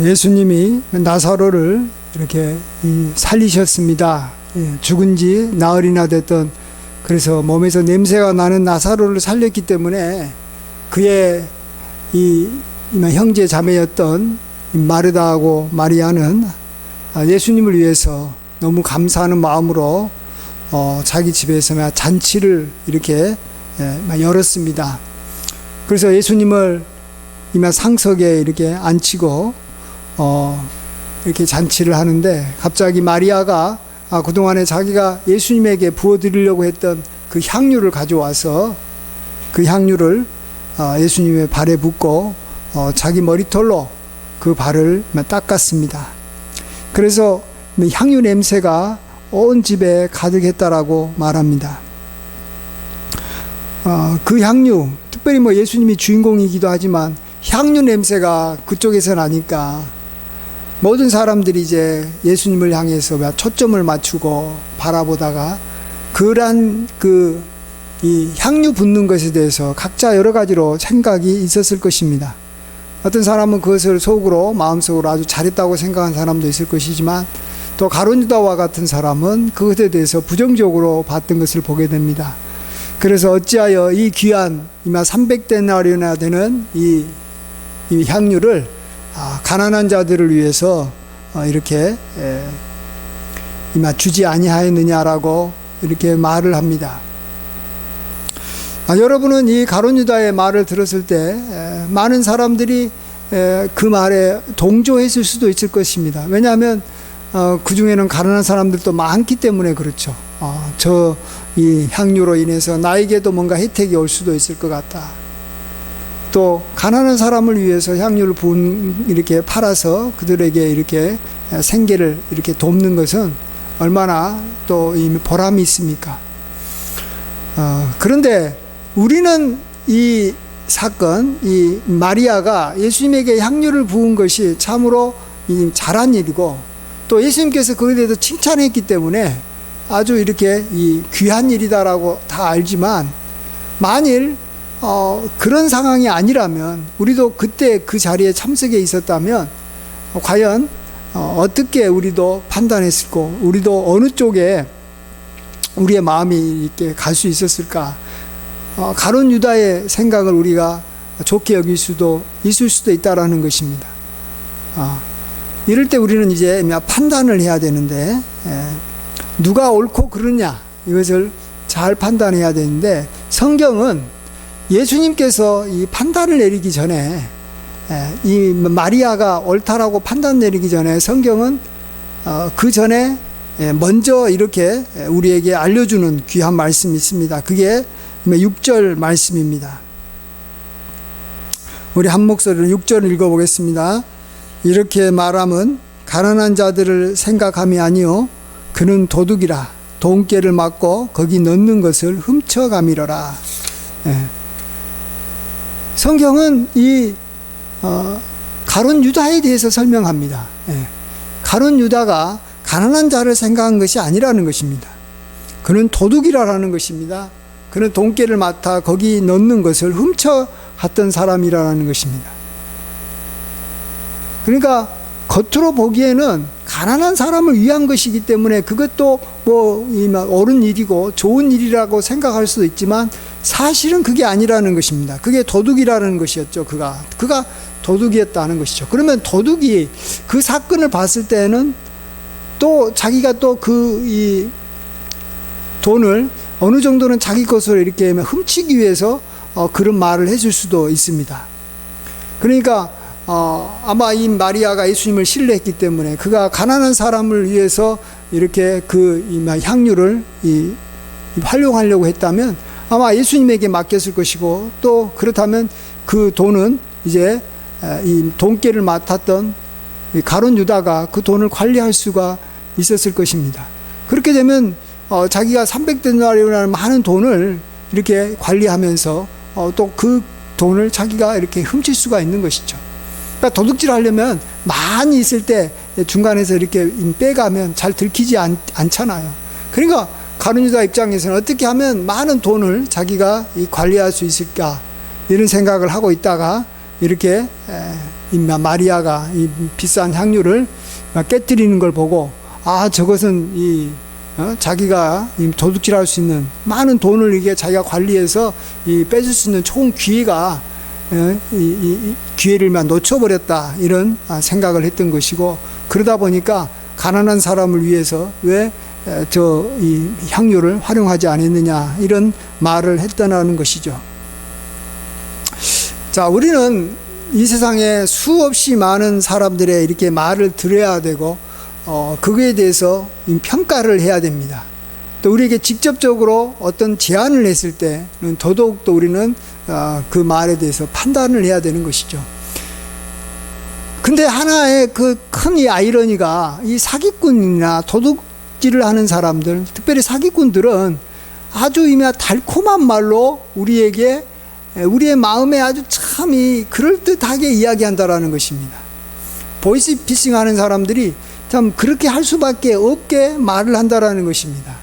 예수님이 나사로를 이렇게 살리셨습니다. 죽은 지 나흘이나 됐던, 그래서 몸에서 냄새가 나는 나사로를 살렸기 때문에 그의 이 형제 자매였던 마르다하고 마리아는 예수님을 위해서 너무 감사하는 마음으로 자기 집에서 잔치를 이렇게 열었습니다. 그래서 예수님을 이마 상석에 이렇게 앉히고 이렇게 잔치를 하는데, 갑자기 마리아가 그동안에 자기가 예수님에게 부어드리려고 했던 그 향유를 가져와서 그 향유를 예수님의 발에 붓고 자기 머리털로 그 발을 닦았습니다. 그래서 향유 냄새가 온 집에 가득했다라고 말합니다. 그 향유, 특별히 예수님이 주인공이기도 하지만 향유 냄새가 그쪽에서 나니까 모든 사람들이 이제 예수님을 향해서 초점을 맞추고 바라보다가 그런 이 향유 붓는 것에 대해서 각자 여러 가지로 생각이 있었을 것입니다. 어떤 사람은 그것을 속으로, 마음속으로 아주 잘했다고 생각한 사람도 있을 것이지만, 또 가룟 유다와 같은 사람은 그것에 대해서 부정적으로 봤던 것을 보게 됩니다. 그래서 어찌하여 이 귀한 300데나리온이나 되는 이 향유를 가난한 자들을 위해서 이렇게 주지 아니하였느냐라고 이렇게 말을 합니다. 여러분은 이 가룟 유다의 말을 들었을 때 많은 사람들이 그 말에 동조했을 수도 있을 것입니다. 왜냐하면 그 중에는 가난한 사람들도 많기 때문에 그렇죠. 이 향유로 인해서 나에게도 뭔가 혜택이 올 수도 있을 것 같다. 또 가난한 사람을 위해서 향유를 이렇게 팔아서 그들에게 이렇게 생계를 이렇게 돕는 것은 얼마나 또 보람이 있습니까? 그런데 우리는 이 사건, 이 마리아가 예수님에게 향유를 부은 것이 참으로 잘한 일이고, 또 예수님께서 그에 대해서 칭찬했기 때문에 아주 이렇게 귀한 일이다라고 다 알지만, 만일 그런 상황이 아니라면, 우리도 그때 그 자리에 참석해 있었다면 과연 어떻게 우리도 판단했을까, 우리도 어느 쪽에 우리의 마음이 이렇게 갈 수 있었을까? 가룟 유다의 생각을 우리가 좋게 여길 수도 있을 수도 있다라는 것입니다. 이럴 때 우리는 이제 판단을 해야 되는데, 누가 옳고 그르냐, 이것을 잘 판단해야 되는데, 성경은 예수님께서 이 판단을 내리기 전에, 이 마리아가 옳다라고 판단 내리기 전에 성경은 그 전에 먼저 이렇게 우리에게 알려주는 귀한 말씀이 있습니다. 그게 6절 말씀입니다. 우리 한 목소리로 6절을 읽어보겠습니다. 이렇게 말함은 가난한 자들을 생각함이 아니요 그는 도둑이라, 돈깨를 맞고 거기 넣는 것을 훔쳐가미러라. 성경은 이 가룟 유다에 대해서 설명합니다. 가룟 유다가 가난한 자를 생각한 것이 아니라는 것입니다. 그는 도둑이라는 것입니다. 그는 돈깨를 맡아 거기 넣는 것을 훔쳐갔던 사람이라는 것입니다. 그러니까 겉으로 보기에는 가난한 사람을 위한 것이기 때문에 그것도 옳은 일이고 좋은 일이라고 생각할 수도 있지만, 사실은 그게 아니라는 것입니다. 그게 도둑이라는 것이었죠. 그가 도둑이었다는 것이죠. 그러면 도둑이 그 사건을 봤을 때는 또 자기가 또 이 돈을 어느 정도는 자기 것으로 이렇게 훔치기 위해서 그런 말을 해줄 수도 있습니다. 그러니까 아마 이 마리아가 예수님을 신뢰했기 때문에 그가 가난한 사람을 위해서 이렇게 이 향유를 활용하려고 했다면 아마 예수님에게 맡겼을 것이고, 또 그렇다면 그 돈은 이제 이 돈깨를 맡았던 가룟 유다가 그 돈을 관리할 수가 있었을 것입니다. 그렇게 되면 자기가 300데나리온이라는 많은 돈을 이렇게 관리하면서 또 그 돈을 자기가 이렇게 훔칠 수가 있는 것이죠. 그러니까 도둑질 하려면 많이 있을 때 중간에서 이렇게 빼가면 잘 들키지 않잖아요. 그러니까 가룟 유다 입장에서는 어떻게 하면 많은 돈을 자기가 관리할 수 있을까, 이런 생각을 하고 있다가 이렇게 마리아가 이 비싼 향유를 깨뜨리는 걸 보고 저것은 자기가 도둑질할 수 있는 많은 돈을 이게 자기가 관리해서 뺏을 수 있는 좋은 기회가 이 기회를만 놓쳐버렸다 이런 생각을 했던 것이고, 그러다 보니까 가난한 사람을 위해서 왜 이 향유를 활용하지 않았느냐 이런 말을 했다는 것이죠. 자, 우리는 이 세상에 수없이 많은 사람들의 이렇게 말을 들어야 되고 그거에 대해서 평가를 해야 됩니다. 또 우리에게 직접적으로 어떤 제안을 했을 때는 더더욱 또 우리는 그 말에 대해서 판단을 해야 되는 것이죠. 근데 하나의 그 큰 이 아이러니가 이 사기꾼이나 도둑질을 하는 사람들, 특별히 사기꾼들은 아주 달콤한 말로 우리의 마음에 아주 참 그럴듯하게 이야기한다라는 것입니다. 보이스피싱 하는 사람들이 참 그렇게 할 수밖에 없게 말을 한다라는 것입니다.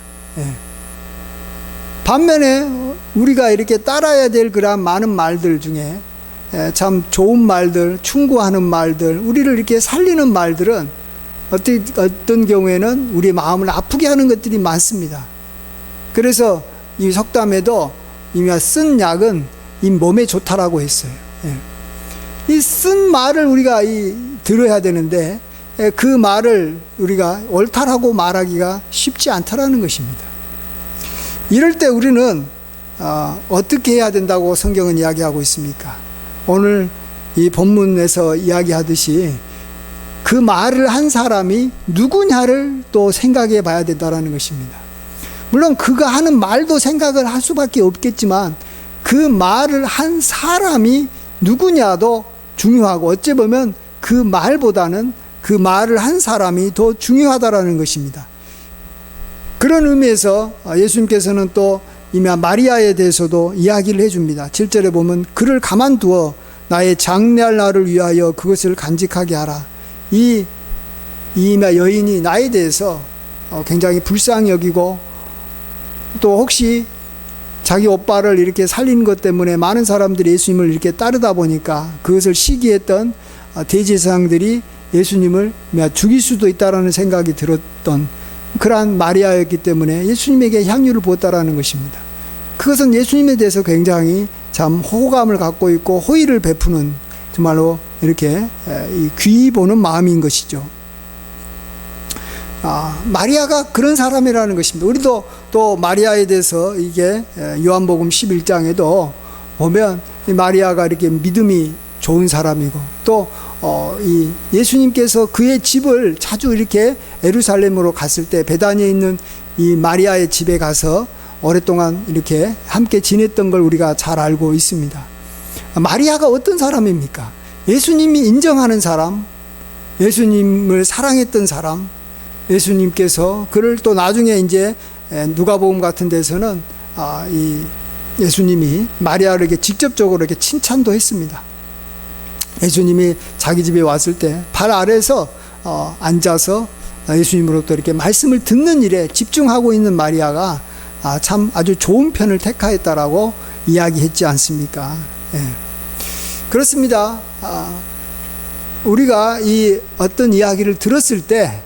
반면에 우리가 이렇게 따라야 될 그런 많은 말들 중에 참 좋은 말들, 충고하는 말들, 우리를 이렇게 살리는 말들은 어떤 경우에는 우리의 마음을 아프게 하는 것들이 많습니다. 그래서 이 속담에도 쓴 약은 이 몸에 좋다라고 했어요. 이 쓴 말을 우리가 들어야 되는데 그 말을 우리가 옳다라고 말하기가 쉽지 않다라는 것입니다. 이럴 때 우리는 어떻게 해야 된다고 성경은 이야기하고 있습니까? 오늘 이 본문에서 이야기하듯이 그 말을 한 사람이 누구냐를 또 생각해 봐야 된다는 것입니다. 물론 그가 하는 말도 생각을 할 수밖에 없겠지만 그 말을 한 사람이 누구냐도 중요하고, 어찌 보면 그 말보다는 그 말을 한 사람이 더 중요하다라는 것입니다. 그런 의미에서 예수님께서는 또 마리아에 대해서도 이야기를 해줍니다. 7절에 보면 그를 가만두어 나의 장래할 날을 위하여 그것을 간직하게 하라. 이 여인이 나에 대해서 굉장히 불쌍히 여기고, 또 혹시 자기 오빠를 이렇게 살린 것 때문에 많은 사람들이 예수님을 이렇게 따르다 보니까 그것을 시기했던 대제사장들이 예수님을 죽일 수도 있다라는 생각이 들었던 그러한 마리아였기 때문에 예수님에게 향유를 부었다라는 것입니다. 그것은 예수님에 대해서 굉장히 참 호감을 갖고 있고 호의를 베푸는, 정말로 이렇게 귀히 보는 마음인 것이죠. 마리아가 그런 사람이라는 것입니다. 우리도 또 마리아에 대해서 이게 요한복음 11장에도 보면 이 마리아가 이렇게 믿음이 좋은 사람이고, 또 이 예수님께서 그의 집을 자주 이렇게 예루살렘으로 갔을 때 베다니에 있는 이 마리아의 집에 가서 오랫동안 이렇게 함께 지냈던 걸 우리가 잘 알고 있습니다. 마리아가 어떤 사람입니까? 예수님이 인정하는 사람, 예수님을 사랑했던 사람, 예수님께서 그를 또 나중에 이제 누가복음 같은 데서는 이 예수님이 마리아를 직접적으로 이렇게 칭찬도 했습니다. 예수님이 자기 집에 왔을 때 발 아래에서 앉아서 예수님으로부터 이렇게 말씀을 듣는 일에 집중하고 있는 마리아가 참 아주 좋은 편을 택하였다라고 이야기했지 않습니까? 그렇습니다. 우리가 이 어떤 이야기를 들었을 때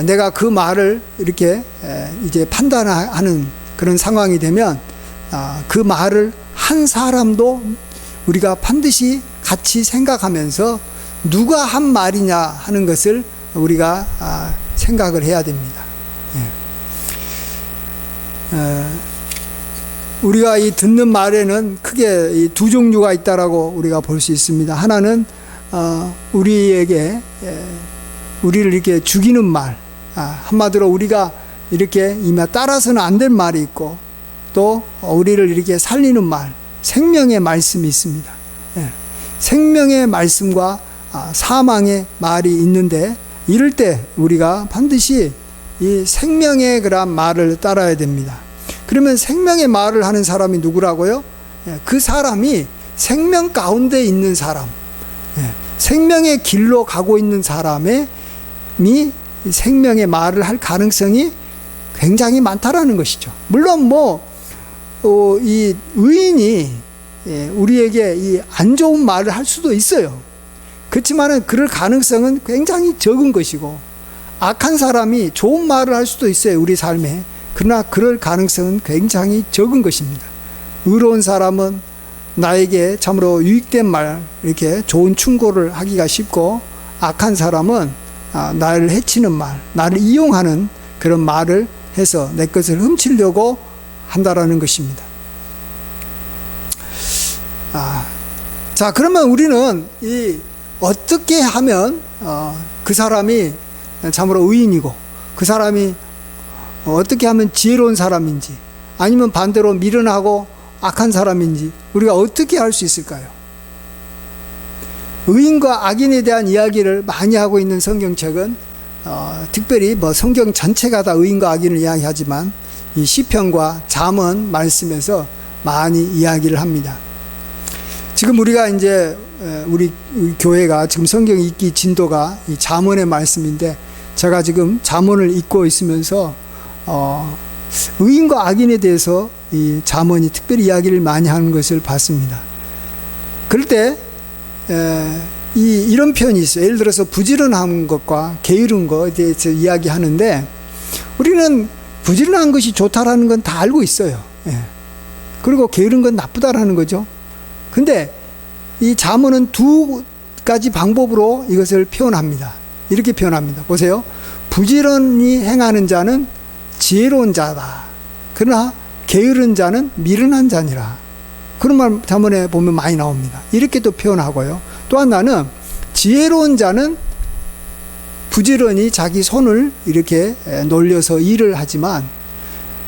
내가 그 말을 이렇게 이제 판단하는 그런 상황이 되면 그 말을 한 사람도 우리가 반드시 같이 생각하면서 누가 한 말이냐 하는 것을 우리가 생각을 해야 됩니다. 우리가 이 듣는 말에는 크게 이 두 종류가 있다라고 우리가 볼 수 있습니다. 하나는 우리에게 우리를 이렇게 죽이는 말, 한마디로 우리가 이렇게 따라서는 안 될 말이 있고, 또 우리를 이렇게 살리는 말, 생명의 말씀이 있습니다. 생명의 말씀과 사망의 말이 있는데, 이럴 때 우리가 반드시 이 생명의 그런 말을 따라야 됩니다. 그러면 생명의 말을 하는 사람이 누구라고요? 그 사람이 생명 가운데 있는 사람, 생명의 길로 가고 있는 사람이 생명의 말을 할 가능성이 굉장히 많다라는 것이죠. 물론 이 의인이 우리에게 이 안 좋은 말을 할 수도 있어요. 그렇지만은 그럴 가능성은 굉장히 적은 것이고, 악한 사람이 좋은 말을 할 수도 있어요, 우리 삶에. 그러나 그럴 가능성은 굉장히 적은 것입니다. 의로운 사람은 나에게 참으로 유익된 말, 이렇게 좋은 충고를 하기가 쉽고, 악한 사람은 나를 해치는 말, 나를 이용하는 그런 말을 해서 내 것을 훔치려고 한다라는 것입니다. 자, 그러면 우리는 어떻게 하면 그 사람이 참으로 의인이고, 그 사람이 어떻게 하면 지혜로운 사람인지, 아니면 반대로 미련하고 악한 사람인지 우리가 어떻게 알 수 있을까요? 의인과 악인에 대한 이야기를 많이 하고 있는 성경책은 특별히 뭐 성경 전체가 다 의인과 악인을 이야기하지만 이 시편과 잠언 말씀에서 많이 이야기를 합니다. 지금 우리가 이제 우리 교회가 지금 성경 읽기 진도가 이 잠언의 말씀인데, 제가 지금 잠언을 읽고 있으면서 의인과 악인에 대해서 이 잠언이 특별히 이야기를 많이 하는 것을 봤습니다. 그럴 때 이런 표현이 있어요. 예를 들어서 부지런한 것과 게으른 것에 대해서 이야기하는데, 우리는 부지런한 것이 좋다라는 건 다 알고 있어요. 그리고 게으른 건 나쁘다라는 거죠. 근데 이 잠언은 두 가지 방법으로 이것을 표현합니다. 이렇게 표현합니다. 보세요. 부지런히 행하는 자는 지혜로운 자다. 그러나 게으른 자는 미련한 자니라. 그런 말 잠언에 보면 많이 나옵니다. 이렇게 또 표현하고요. 또 하나는 지혜로운 자는 부지런히 자기 손을 이렇게 놀려서 일을 하지만,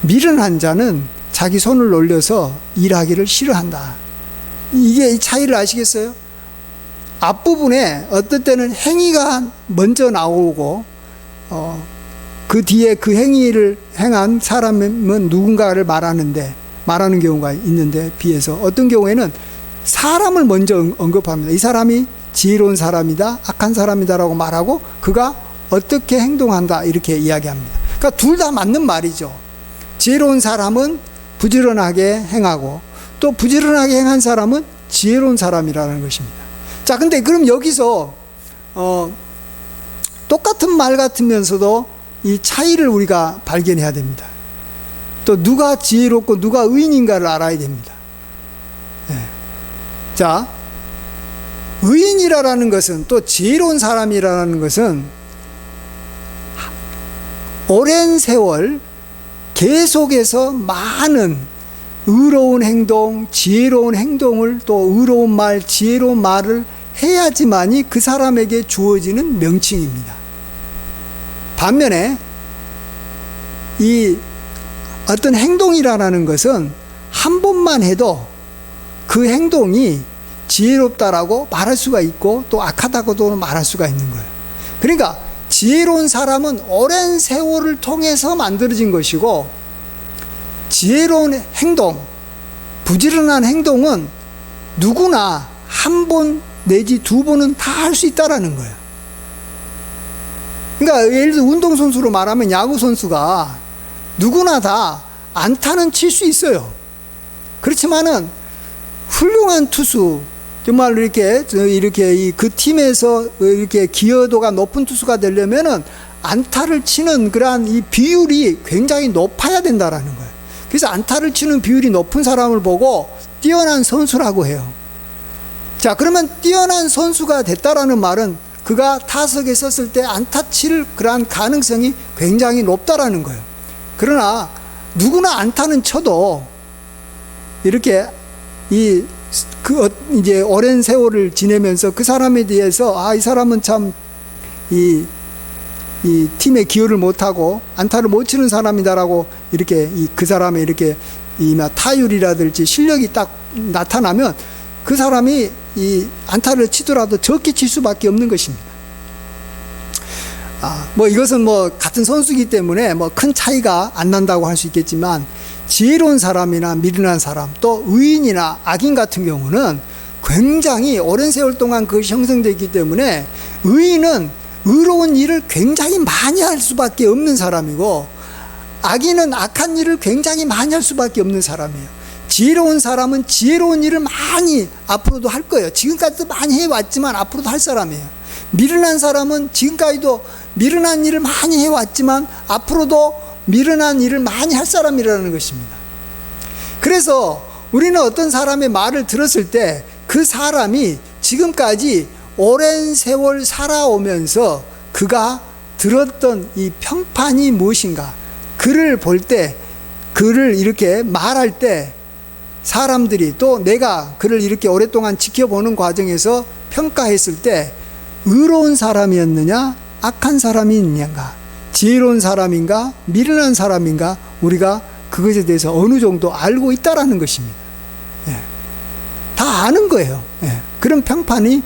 미련한 자는 자기 손을 놀려서 일하기를 싫어한다. 이게 이 차이를 아시겠어요? 앞부분에 어떨 때는 행위가 먼저 나오고 그 뒤에 그 행위를 행한 사람은 누군가를 말하는 경우가 있는데, 비해서 어떤 경우에는 사람을 먼저 언급합니다. 이 사람이 지혜로운 사람이다, 악한 사람이다라고 말하고 그가 어떻게 행동한다 이렇게 이야기합니다. 그러니까 둘 다 맞는 말이죠. 지혜로운 사람은 부지런하게 행하고, 또 부지런하게 행한 사람은 지혜로운 사람이라는 것입니다. 자, 근데 그럼 여기서 똑같은 말 같으면서도 이 차이를 우리가 발견해야 됩니다. 또 누가 지혜롭고 누가 의인인가를 알아야 됩니다. 자, 의인이라는 것은, 또 지혜로운 사람이라는 것은 오랜 세월 계속해서 많은 의로운 행동, 지혜로운 행동을, 또 의로운 말, 지혜로운 말을 해야지만이 그 사람에게 주어지는 명칭입니다. 반면에 이 어떤 행동이라는 것은 한 번만 해도 그 행동이 지혜롭다라고 말할 수가 있고, 또 악하다고도 말할 수가 있는 거예요. 그러니까 지혜로운 사람은 오랜 세월을 통해서 만들어진 것이고, 지혜로운 행동, 부지런한 행동은 누구나 한 번 내지 두 번은 다 할 수 있다라는 거예요. 그러니까 예를 들어 운동선수로 말하면 야구선수가 누구나 다 안타는 칠 수 있어요. 그렇지만은 훌륭한 투수, 정말 이렇게 그 팀에서 이렇게 기여도가 높은 투수가 되려면은 안타를 치는 그러한 이 비율이 굉장히 높아야 된다라는 거예요. 그래서 안타를 치는 비율이 높은 사람을 보고 뛰어난 선수라고 해요. 자, 그러면 뛰어난 선수가 됐다라는 말은 그가 타석에 섰을 때 안타 칠 그러한 가능성이 굉장히 높다라는 거예요. 그러나 누구나 안타는 쳐도 이렇게 이제 오랜 세월을 지내면서 그 사람에 대해서 이 사람은 참 이 팀에 기여를 못하고 안타를 못 치는 사람이다라고 이렇게 그 사람의 이렇게 타율이라든지 실력이 딱 나타나면 그 사람이 이 안타를 치더라도 적게 칠 수밖에 없는 것입니다. 뭐 이것은 뭐 같은 선수이기 때문에 뭐 큰 차이가 안 난다고 할 수 있겠지만, 지혜로운 사람이나 미련한 사람, 또 의인이나 악인 같은 경우는 굉장히 오랜 세월 동안 그것이 형성되어 있기 때문에, 의인은 의로운 일을 굉장히 많이 할 수밖에 없는 사람이고, 악인은 악한 일을 굉장히 많이 할 수밖에 없는 사람이에요. 지혜로운 사람은 지혜로운 일을 많이 앞으로도 할 거예요. 지금까지도 많이 해왔지만 앞으로도 할 사람이에요. 미련한 사람은 지금까지도 미련한 일을 많이 해왔지만 앞으로도 미련한 일을 많이 할 사람이라는 것입니다. 그래서 우리는 어떤 사람의 말을 들었을 때 그 사람이 지금까지 오랜 세월 살아오면서 그가 들었던 이 평판이 무엇인가, 그를 볼 때, 그를 이렇게 말할 때 사람들이 또 내가 그를 이렇게 오랫동안 지켜보는 과정에서 평가했을 때 의로운 사람이었느냐 악한 사람이었는가, 지혜로운 사람인가 미련한 사람인가, 우리가 그것에 대해서 어느 정도 알고 있다라는 것입니다. 예. 다 아는 거예요. 예. 그런 평판이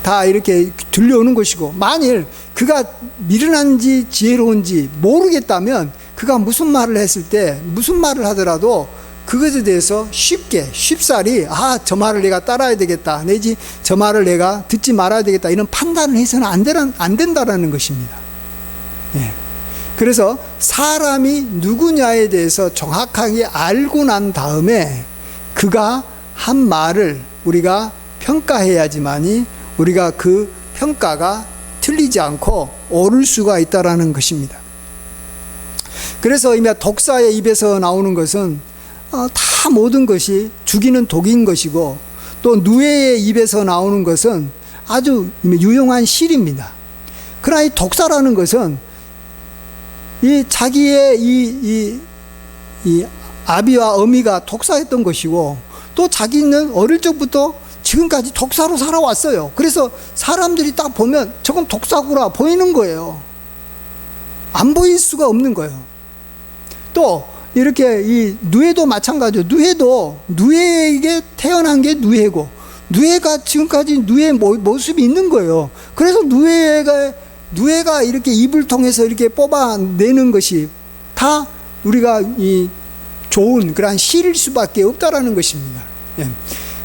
다 이렇게 들려오는 것이고, 만일 그가 미련한지 지혜로운지 모르겠다면 그가 무슨 말을 했을 때 무슨 말을 하더라도 그것에 대해서 쉽사리 저 말을 내가 따라야 되겠다, 내지 저 말을 내가 듣지 말아야 되겠다, 이런 판단을 해서는 안 된다라는 것입니다. 예. 그래서 사람이 누구냐에 대해서 정확하게 알고 난 다음에 그가 한 말을 우리가 평가해야지만이 우리가 그 평가가 틀리지 않고 옳을 수가 있다라는 것입니다. 그래서 이미 독사의 입에서 나오는 것은 다 모든 것이 죽이는 독인 것이고, 또 누에의 입에서 나오는 것은 아주 유용한 실입니다. 그러나 이 독사라는 것은 이 자기의 이 아비와 어미가 독사했던 것이고, 또 자기는 어릴 적부터 지금까지 독사로 살아왔어요. 그래서 사람들이 딱 보면 저건 독사구나 보이는 거예요. 안 보일 수가 없는 거예요. 또 이렇게 이 누에도 마찬가지죠. 누에에게 태어난 게 누에고, 누에가 지금까지 누에의 모습이 있는 거예요. 그래서 누에가 이렇게 입을 통해서 이렇게 뽑아내는 것이 다 우리가 이 좋은 그러한 실일 수밖에 없다라는 것입니다. 예.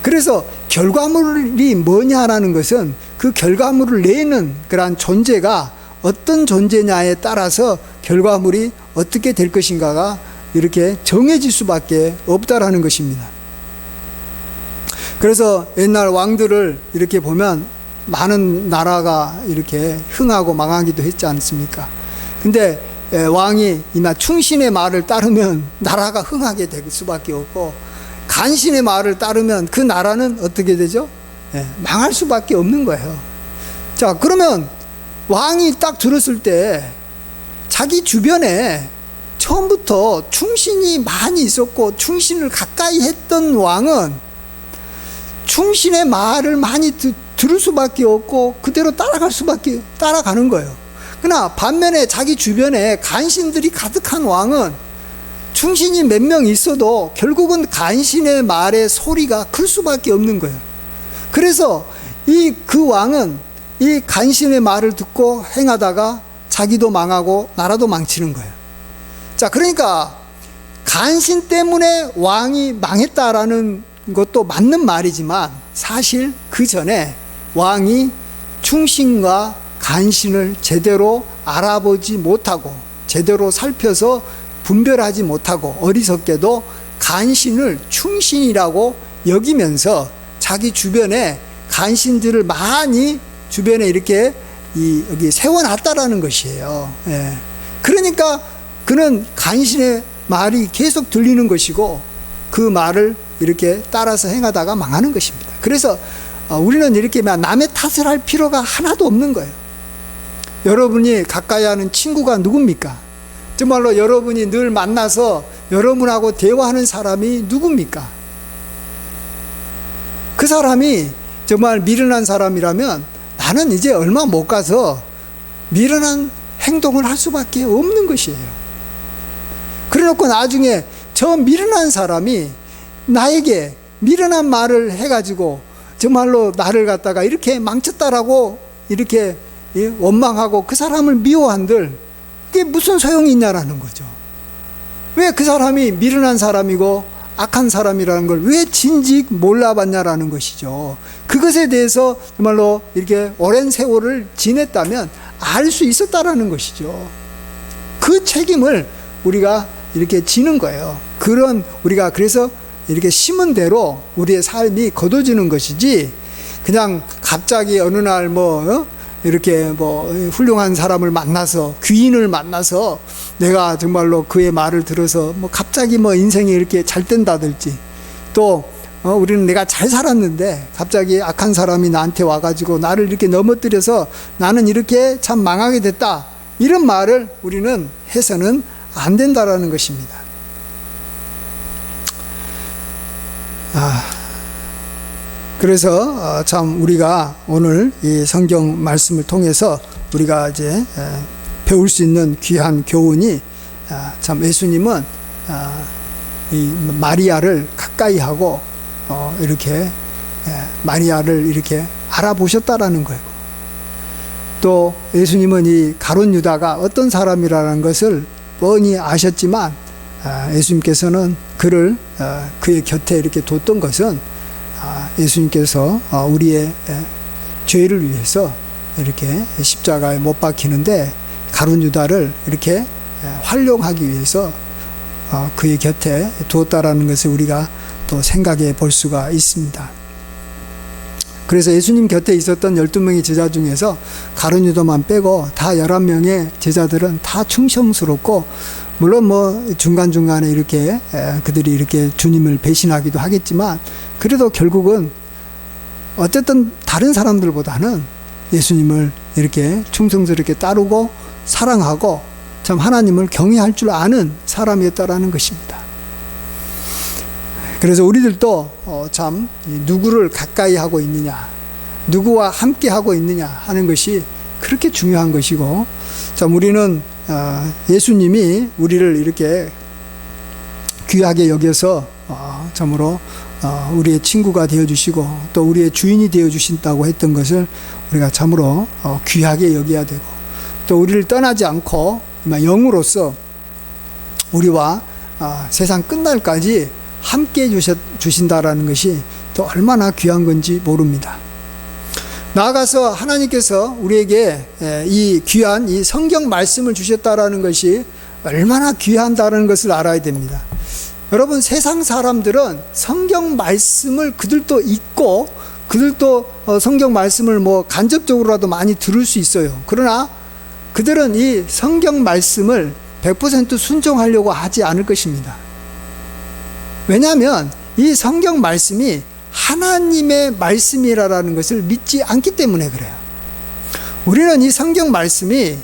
그래서 결과물이 뭐냐라는 것은 그 결과물을 내는 그러한 존재가 어떤 존재냐에 따라서 결과물이 어떻게 될 것인가가 이렇게 정해질 수밖에 없다라는 것입니다. 그래서 옛날 왕들을 이렇게 보면 많은 나라가 이렇게 흥하고 망하기도 했지 않습니까? 근데 왕이 이마 충신의 말을 따르면 나라가 흥하게 될 수밖에 없고, 간신의 말을 따르면 그 나라는 어떻게 되죠? 망할 수밖에 없는 거예요. 자, 그러면 왕이 딱 들었을 때 자기 주변에 처음부터 충신이 많이 있었고 충신을 가까이 했던 왕은 충신의 말을 많이 들을 수밖에 없고 그대로 따라가는 거예요. 그러나 반면에 자기 주변에 간신들이 가득한 왕은 충신이 몇 명 있어도 결국은 간신의 말의 소리가 클 수밖에 없는 거예요. 그래서 그 왕은 이 간신의 말을 듣고 행하다가 자기도 망하고 나라도 망치는 거예요. 자, 그러니까 간신 때문에 왕이 망했다라는 것도 맞는 말이지만, 사실 그 전에 왕이 충신과 간신을 제대로 알아보지 못하고 제대로 살펴서 분별하지 못하고 어리석게도 간신을 충신이라고 여기면서 자기 주변에 간신들을 많이 주변에 이렇게 여기 세워놨다라는 것이에요. 예. 그러니까 그는 간신의 말이 계속 들리는 것이고 그 말을 이렇게 따라서 행하다가 망하는 것입니다. 그래서 우리는 이렇게 남의 탓을 할 필요가 하나도 없는 거예요. 여러분이 가까이 하는 친구가 누굽니까? 정말로 여러분이 늘 만나서 여러분하고 대화하는 사람이 누굽니까? 그 사람이 정말 미련한 사람이라면 나는 이제 얼마 못 가서 미련한 행동을 할 수밖에 없는 것이에요. 그래놓고 나중에 저 미련한 사람이 나에게 미련한 말을 해가지고 정말로 나를 갖다가 이렇게 망쳤다라고 이렇게 원망하고 그 사람을 미워한들 그게 무슨 소용이 있냐라는 거죠. 왜 그 사람이 미련한 사람이고 악한 사람이라는 걸 왜 진즉 몰라봤냐라는 것이죠. 그것에 대해서 정말로 이렇게 오랜 세월을 지냈다면 알 수 있었다라는 것이죠. 그 책임을 우리가 이렇게 지는 거예요. 그런 우리가 그래서 이렇게 심은 대로 우리의 삶이 거둬지는 것이지, 그냥 갑자기 어느 날 이렇게 훌륭한 사람을 만나서, 귀인을 만나서 내가 정말로 그의 말을 들어서 갑자기 인생이 이렇게 잘 된다든지, 또 우리는 내가 잘 살았는데 갑자기 악한 사람이 나한테 와가지고 나를 이렇게 넘어뜨려서 나는 이렇게 참 망하게 됐다, 이런 말을 우리는 해서는 안 된다라는 것입니다. 그래서 참 우리가 오늘 이 성경 말씀을 통해서 우리가 이제 배울 수 있는 귀한 교훈이, 참 예수님은 이 마리아를 가까이 하고 이렇게 마리아를 이렇게 알아보셨다라는 거예요. 또 예수님은 이 가룟 유다가 어떤 사람이라는 것을 뻔히 아셨지만, 예수님께서는 그를 그의 곁에 이렇게 뒀던 것은 예수님께서 우리의 죄를 위해서 이렇게 십자가에 못 박히는데 가룟 유다를 이렇게 활용하기 위해서 그의 곁에 두었다라는 것을 우리가 또 생각해 볼 수가 있습니다. 그래서 예수님 곁에 있었던 12명의 제자 중에서 가룟 유다만 빼고 다 11명의 제자들은 다 충성스럽고, 물론 중간중간에 이렇게 그들이 이렇게 주님을 배신하기도 하겠지만, 그래도 결국은 어쨌든 다른 사람들보다는 예수님을 이렇게 충성스럽게 따르고 사랑하고 참 하나님을 경외할 줄 아는 사람이었다라는 것입니다. 그래서 우리들도 참 누구를 가까이 하고 있느냐, 누구와 함께 하고 있느냐 하는 것이 그렇게 중요한 것이고, 참 우리는 예수님이 우리를 이렇게 귀하게 여겨서 참으로 우리의 친구가 되어주시고 또 우리의 주인이 되어주신다고 했던 것을 우리가 참으로 귀하게 여겨야 되고, 또 우리를 떠나지 않고 영으로서 우리와 세상 끝날까지 함께 주신다라는 것이 또 얼마나 귀한 건지 모릅니다. 나아가서 하나님께서 우리에게 이 귀한 이 성경 말씀을 주셨다라는 것이 얼마나 귀한다는 것을 알아야 됩니다. 여러분, 세상 사람들은 성경 말씀을 그들도 읽고 그들도 성경 말씀을 간접적으로라도 많이 들을 수 있어요. 그러나 그들은 이 성경 말씀을 100% 순종하려고 하지 않을 것입니다. 왜냐하면 이 성경 말씀이 하나님의 말씀이라는 것을 믿지 않기 때문에 그래요. 우리는 이 성경 말씀이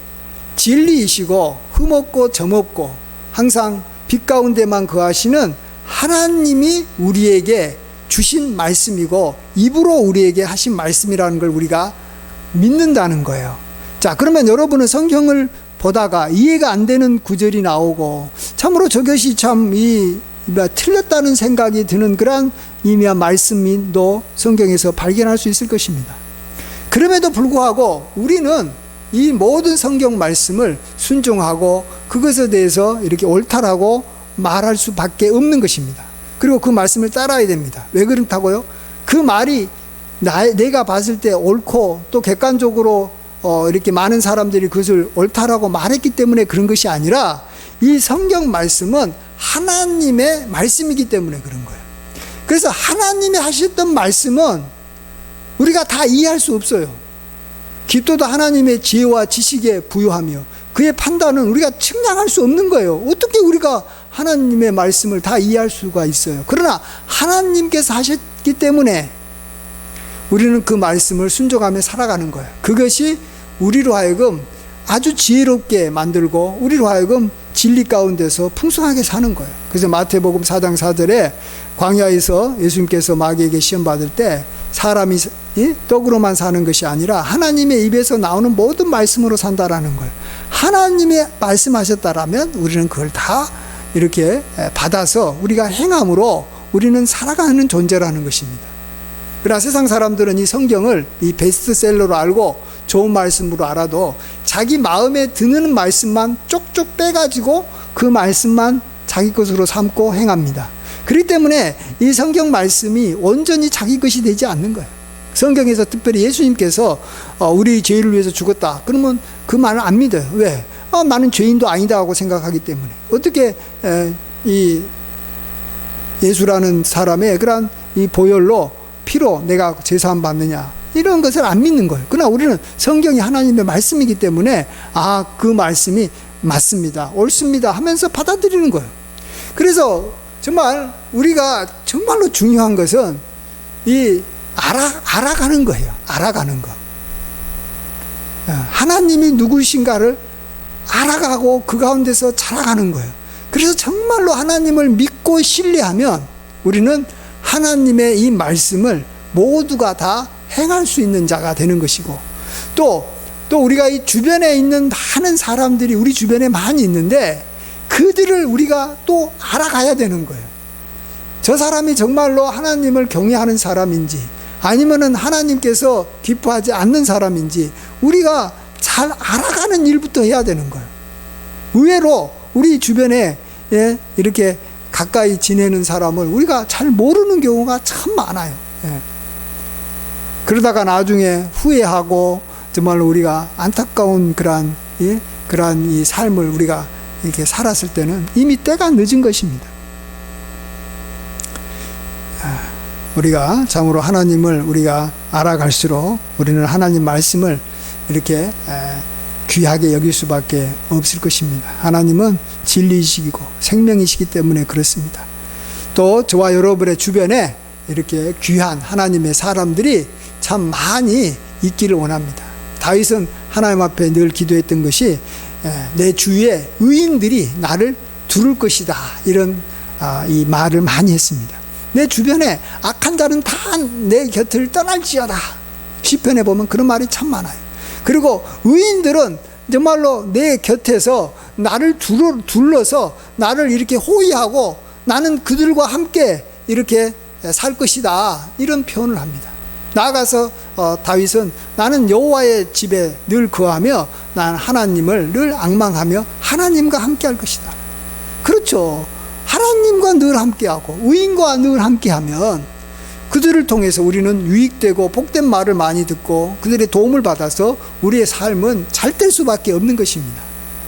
진리이시고 흠없고 점없고 항상 빛 가운데만 거하시는 하나님이 우리에게 주신 말씀이고 입으로 우리에게 하신 말씀이라는 걸 우리가 믿는다는 거예요. 자, 그러면 여러분은 성경을 보다가 이해가 안 되는 구절이 나오고 참으로 저것이 참 틀렸다는 생각이 드는 그런 이미한 말씀도 성경에서 발견할 수 있을 것입니다. 그럼에도 불구하고 우리는 이 모든 성경 말씀을 순종하고 그것에 대해서 이렇게 옳다라고 말할 수밖에 없는 것입니다. 그리고 그 말씀을 따라야 됩니다. 왜 그렇다고요? 그 말이 내가 봤을 때 옳고 또 객관적으로 이렇게 많은 사람들이 그것을 옳다라고 말했기 때문에 그런 것이 아니라 이 성경 말씀은 하나님의 말씀이기 때문에 그런 거예요. 그래서 하나님이 하셨던 말씀은 우리가 다 이해할 수 없어요. 깊도도 하나님의 지혜와 지식에 부유하며 그의 판단은 우리가 측량할 수 없는 거예요. 어떻게 우리가 하나님의 말씀을 다 이해할 수가 있어요. 그러나 하나님께서 하셨기 때문에 우리는 그 말씀을 순종하며 살아가는 거예요. 그것이 우리로 하여금 아주 지혜롭게 만들고 우리로 하여금 진리 가운데서 풍성하게 사는 거예요. 그래서 마태복음 4장 4절에 광야에서 예수님께서 마귀에게 시험 받을 때 사람이 떡으로만 사는 것이 아니라 하나님의 입에서 나오는 모든 말씀으로 산다라는 거예요. 하나님의 말씀하셨다라면 우리는 그걸 다 이렇게 받아서 우리가 행함으로 우리는 살아가는 존재라는 것입니다. 그러나 세상 사람들은 이 성경을 이 베스트셀러로 알고 좋은 말씀으로 알아도 자기 마음에 드는 말씀만 쪽쪽 빼가지고 그 말씀만 자기 것으로 삼고 행합니다. 그렇기 때문에 이 성경 말씀이 온전히 자기 것이 되지 않는 거예요. 성경에서 특별히 예수님께서 우리 죄를 위해서 죽었다. 그러면 그 말을 안 믿어요. 왜? 나는 죄인도 아니다 하고 생각하기 때문에. 어떻게 이 예수라는 사람의 그런 이 보혈로 피로 내가 제사함 받느냐 이런 것을 안 믿는 거예요. 그러나 우리는 성경이 하나님의 말씀이기 때문에 그 말씀이 맞습니다, 옳습니다 하면서 받아들이는 거예요. 그래서 정말 우리가 정말로 중요한 것은 이 알아가는 거예요. 알아가는 거. 하나님이 누구신가를 알아가고 그 가운데서 자라가는 거예요. 그래서 정말로 하나님을 믿고 신뢰하면 우리는 하나님의 이 말씀을 모두가 다 행할 수 있는 자가 되는 것이고, 또 우리가 이 주변에 있는 많은 사람들이 우리 주변에 많이 있는데 그들을 우리가 또 알아가야 되는 거예요. 저 사람이 정말로 하나님을 경외하는 사람인지 아니면은 하나님께서 기뻐하지 않는 사람인지 우리가 잘 알아가는 일부터 해야 되는 거예요. 의외로 우리 주변에 이렇게 가까이 지내는 사람을 우리가 잘 모르는 경우가 참 많아요. 그러다가 나중에 후회하고 정말로 우리가 안타까운 그러한 이 삶을 우리가 이렇게 살았을 때는 이미 때가 늦은 것입니다. 우리가 참으로 하나님을 우리가 알아갈수록 우리는 하나님 말씀을 이렇게 귀하게 여길 수밖에 없을 것입니다. 하나님은 진리이시고 생명이시기 때문에 그렇습니다. 또 저와 여러분의 주변에 이렇게 귀한 하나님의 사람들이 참 많이 있기를 원합니다. 다윗은 하나님 앞에 늘 기도했던 것이 내 주위에 의인들이 나를 두를 것이다, 이런 이 말을 많이 했습니다. 내 주변에 악한 자는 다 내 곁을 떠날지어다. 시편에 보면 그런 말이 참 많아요. 그리고 의인들은 정말로 내 곁에서 나를 둘러서 나를 이렇게 호위하고 나는 그들과 함께 이렇게 살 것이다, 이런 표현을 합니다. 나아가서 다윗은 나는 여호와의 집에 늘 거하며 나는 하나님을 늘 앙망하며 하나님과 함께 할 것이다. 그렇죠. 하나님과 늘 함께하고 의인과 늘 함께하면 그들을 통해서 우리는 유익되고 복된 말을 많이 듣고 그들의 도움을 받아서 우리의 삶은 잘 될 수밖에 없는 것입니다.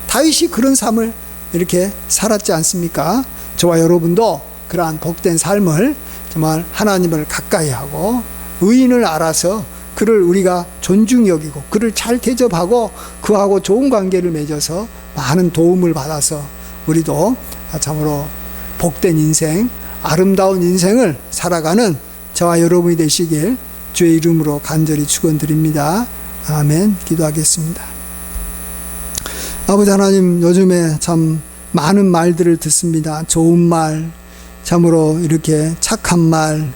다윗이 그런 삶을 이렇게 살았지 않습니까? 저와 여러분도 그러한 복된 삶을 정말 하나님을 가까이 하고 의인을 알아서 그를 우리가 존중히 여기고 그를 잘 대접하고 그하고 좋은 관계를 맺어서 많은 도움을 받아서 우리도 참으로 복된 인생, 아름다운 인생을 살아가는 저와 여러분이 되시길 주의 이름으로 간절히 축원드립니다. 아멘. 기도하겠습니다. 아버지 하나님, 요즘에 참 많은 말들을 듣습니다. 좋은 말, 참으로 이렇게 착한 말,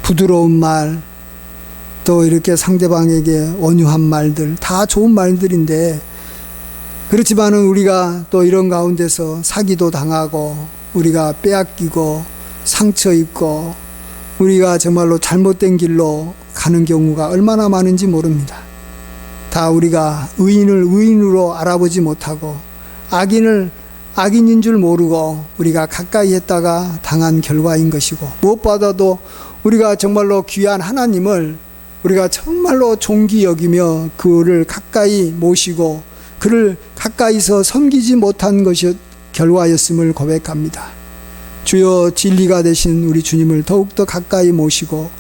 부드러운 말, 또 이렇게 상대방에게 온유한 말들, 다 좋은 말들인데, 그렇지만은 우리가 또 이런 가운데서 사기도 당하고 우리가 빼앗기고 상처 입고 우리가 정말로 잘못된 길로 가는 경우가 얼마나 많은지 모릅니다. 다 우리가 의인을 의인으로 알아보지 못하고 악인을 악인인 줄 모르고 우리가 가까이 했다가 당한 결과인 것이고, 무엇보다도 우리가 정말로 귀한 하나님을 우리가 정말로 존귀 여기며 그를 가까이 모시고 그를 가까이서 섬기지 못한 것이 결과였음을 고백합니다. 주여, 진리가 되신 우리 주님을 더욱더 가까이 모시고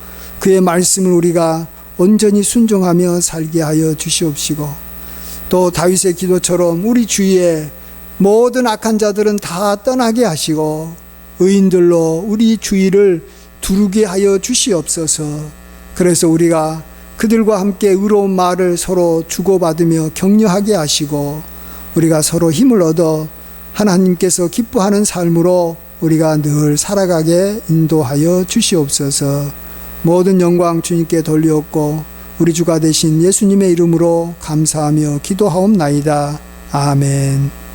그의 말씀을 우리가 온전히 순종하며 살게 하여 주시옵시고, 또 다윗의 기도처럼 우리 주위에 모든 악한 자들은 다 떠나게 하시고 의인들로 우리 주위를 두르게 하여 주시옵소서. 그래서 우리가 그들과 함께 의로운 말을 서로 주고받으며 격려하게 하시고 우리가 서로 힘을 얻어 하나님께서 기뻐하는 삶으로 우리가 늘 살아가게 인도하여 주시옵소서. 모든 영광 주님께 돌리옵고 우리 주가 되신 예수님의 이름으로 감사하며 기도하옵나이다. 아멘.